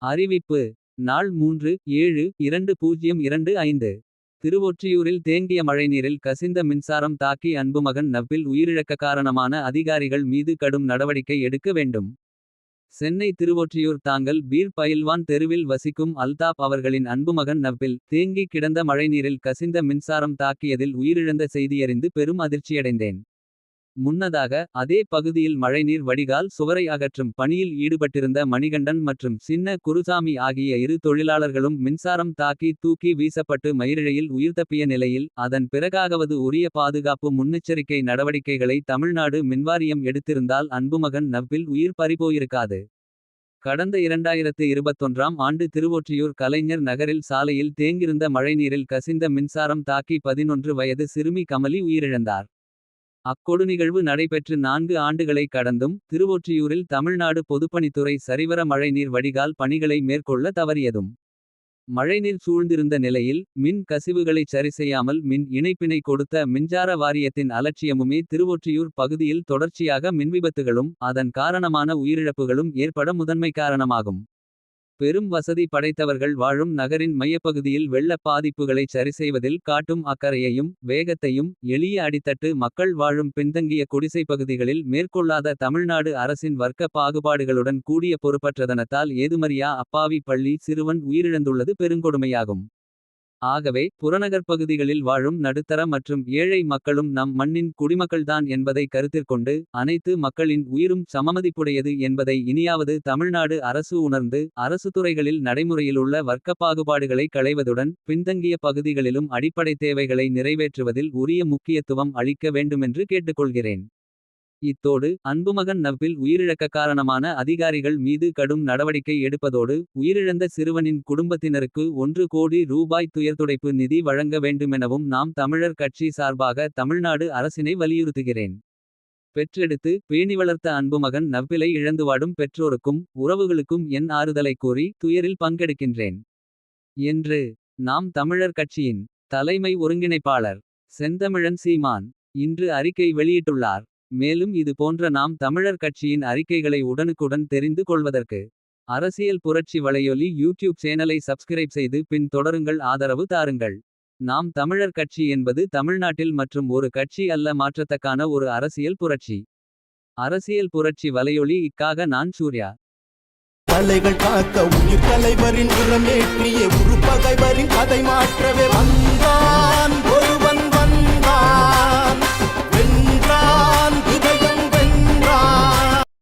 அறிவிப்பு. நாள் 3/7/2025. திருவொற்றியூரில் தேங்கிய மழைநீரில் கசிந்த மின்சாரம் தாக்கி அன்புமகன் நவ்பில் உயிரிழக்க காரணமான அதிகாரிகள் மீது கடும் நடவடிக்கை எடுக்க வேண்டும். சென்னை திருவொற்றியூர் தாங்கல் பீர் பயில்வான் தெருவில் வசிக்கும் அல்தாப் அவர்களின் அன்புமகன் நவ்பில் தேங்கி கிடந்த மழைநீரில் கசிந்த மின்சாரம் தாக்கியதில் உயிரிழந்த செய்தியறிந்து பெரும் அதிர்ச்சியடைந்தேன். முன்னதாக அதே பகுதியில் மழைநீர் வடிகால் சுவரை அகற்றும் பணியில் ஈடுபட்டிருந்த மணிகண்டன் மற்றும் சின்ன குருசாமி ஆகிய இரு தொழிலாளர்களும் மின்சாரம் தாக்கி தூக்கி வீசப்பட்டு மயிரிழையில் உயிர்தப்பிய நிலையில். அதன் பிறகாவது உரிய பாதுகாப்பு முன்னெச்சரிக்கை நடவடிக்கைகளை தமிழ்நாடு மின்வாரியம் எடுத்திருந்தால் அன்புமகன் நவ்பில் உயிர் பறிபோயிருக்காது. கடந்த 2021ஆம் ஆண்டு திருவொற்றியூர் கலைஞர் நகரில் சாலையில் தேங்கியிருந்த மழைநீரில் கசிந்த மின்சாரம் தாக்கி 11 வயது சிறுமி கமலி உயிரிழந்தார். அக்கொடுநிகழ்வு நடைபெற்று 4 ஆண்டுகளை கடந்தும் திருவொற்றியூரில் தமிழ்நாடு பொதுப்பணித்துறை சரிவர மழைநீர் வடிகால் பணிகளை மேற்கொள்ள தவறியதும். மழைநீர் சூழ்ந்திருந்த நிலையில் மின் கசிவுகளைச் சரிசெய்யாமல் மின் இணைப்பினை கொடுத்த மின்சார வாரியத்தின் அலட்சியமுமே திருவொற்றியூர் பகுதியில் தொடர்ச்சியாக மின்விபத்துகளும் அதன் காரணமான உயிரிழப்புகளும் ஏற்பட முதன்மை காரணமாகும். பெரும் வசதி படைத்தவர்கள் வாழும் நகரின் மையப்பகுதியில் வெள்ள பாதிப்புகளைச் சரிசெய்வதில் காட்டும் அக்கறையையும் வேகத்தையும் எளிய அடித்தட்டு மக்கள் வாழும் பின்தங்கிய குடிசை பகுதிகளில் மேற்கொள்ளாத தமிழ்நாடு அரசின் வர்க்க பாகுபாடுகளுடன் கூடிய பொறுப்பற்றதனத்தால் ஏதுமறியா அப்பாவி பள்ளி சிறுவன் உயிரிழந்துள்ளது பெருங்கொடுமையாகும். ஆகவே புறநகர் பகுதிகளில் வாழும் நடுத்தர மற்றும் ஏழை மக்களும் நம் மண்ணின் குடிமக்கள்தான் என்பதை கருத்திற்கொண்டு அனைத்து மக்களின் உயிரும் சமமதிப்புடையது என்பதை இனியாவது தமிழ்நாடு அரசு உணர்ந்து அரசு துறைகளில் நடைமுறையிலுள்ள வர்க்கப்பாகுபாடுகளை களைவதுடன் பின்தங்கிய பகுதிகளிலும் அடிப்படை தேவைகளை நிறைவேற்றுவதில் உரிய முக்கியத்துவம் அளிக்க வேண்டுமென்று கேட்டுக்கொள்கிறேன். இத்தோடு அன்புமகன் நவ்பில் உயிரிழக்க காரணமான அதிகாரிகள் மீது கடும் நடவடிக்கை எடுப்பதோடு உயிரிழந்த சிறுவனின் குடும்பத்தினருக்கு 1 கோடி ரூபாய் துயர்துடைப்பு நிதி வழங்க வேண்டுமெனவும் நாம் தமிழர் கட்சி சார்பாக தமிழ்நாடு அரசினை வலியுறுத்துகிறேன். பெற்றெடுத்து பேணி வளர்த்த அன்புமகன் நவ்பிலை இழந்து வாடும் பெற்றோருக்கும் உறவுகளுக்கும் என் ஆறுதலை கூறி துயரில் பங்கெடுக்கின்றேன் என்று நாம் தமிழர் கட்சியின் தலைமை ஒருங்கிணைப்பாளர் செந்தமிழன் சீமான் இன்று அறிக்கை வெளியிட்டுள்ளார். மேலும் இது போன்ற நாம் தமிழர் கட்சியின் அறிக்கைகளை உடனுக்குடன் தெரிந்து கொள்வதற்கு அரசியல் புரட்சி வலையொலி யூடியூப் சேனலை சப்ஸ்கிரைப் செய்து பின் தொடருங்கள், ஆதரவு தாருங்கள். நாம் தமிழர் கட்சி என்பது தமிழ்நாட்டில் மற்றும் ஒரு கட்சி அல்ல, மாற்றத்தக்கான ஒரு அரசியல் புரட்சி. அரசியல் புரட்சி வலையொலி க்காக நான் சூர்யா. தலைகள் காக்க உயிர் தலைவரின் உரமேற்றிய உருப்பகைவரின் கதை மாற்றவே வந்தார்.